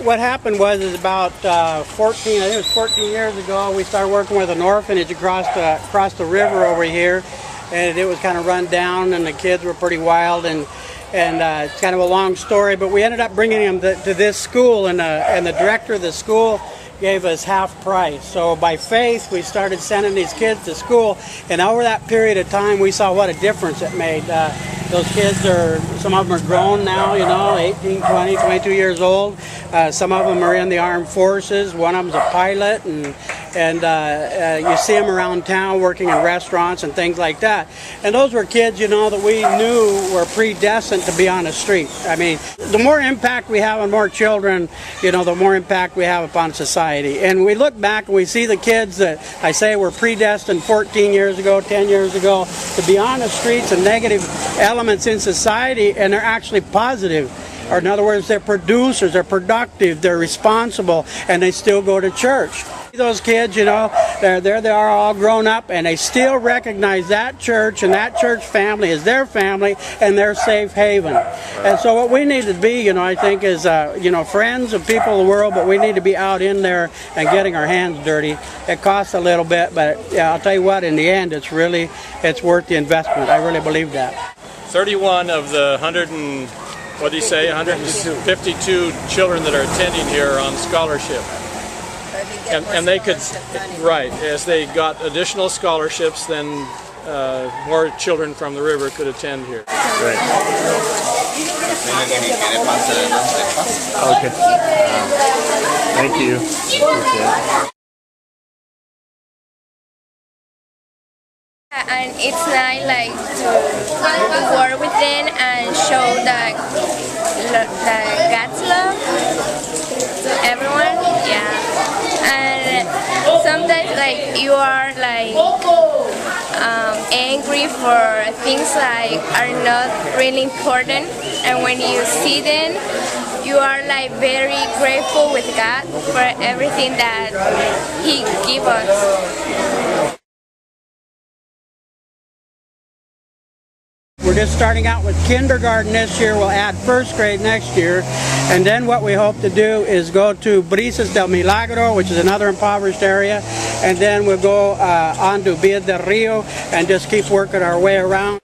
what happened was is about 14, I think it was 14 years ago, we started working with an orphanage across the river over here, and it was kind of run down, and the kids were pretty wild, and it's kind of a long story, but we ended up bringing them to this school, and the director of the school gave us half price. So by faith, we started sending these kids to school, and over that period of time, we saw what a difference it made. Those kids some of them are grown now, 18, 20, 22 years old. Some of them are in the armed forces. One of them's a pilot, and you see them around town working in restaurants and things like that. And those were kids, that we knew were predestined to be on the street. I mean, the more impact we have on more children, the more impact we have upon society. And we look back and we see the kids that I say were predestined 14 years ago, 10 years ago, to be on the streets and negative elements in society, and they're actually positive. Or in other words, they're producers, they're productive, they're responsible, and they still go to church. Those kids, they are all grown up, and they still recognize that church and that church family as their family and their safe haven. And so what we need to be, I think, is, friends of people of the world, but we need to be out in there and getting our hands dirty. It costs a little bit, but I'll tell you what, in the end, it's worth the investment. I really believe that. 31 of the 152 children that are attending here are on scholarship. And they could, right, as they got additional scholarships, then more children from the river could attend here. Right. Okay. Thank you. And it's nice to work with them and show the God's love to everyone. Yeah. And sometimes you are angry for things are not really important, and when you see them, you are very grateful with God for everything that He gives us. We're just starting out with kindergarten this year. We'll add first grade next year. And then what we hope to do is go to Brisas del Milagro, which is another impoverished area. And then we'll go on to Villa del Rio and just keep working our way around.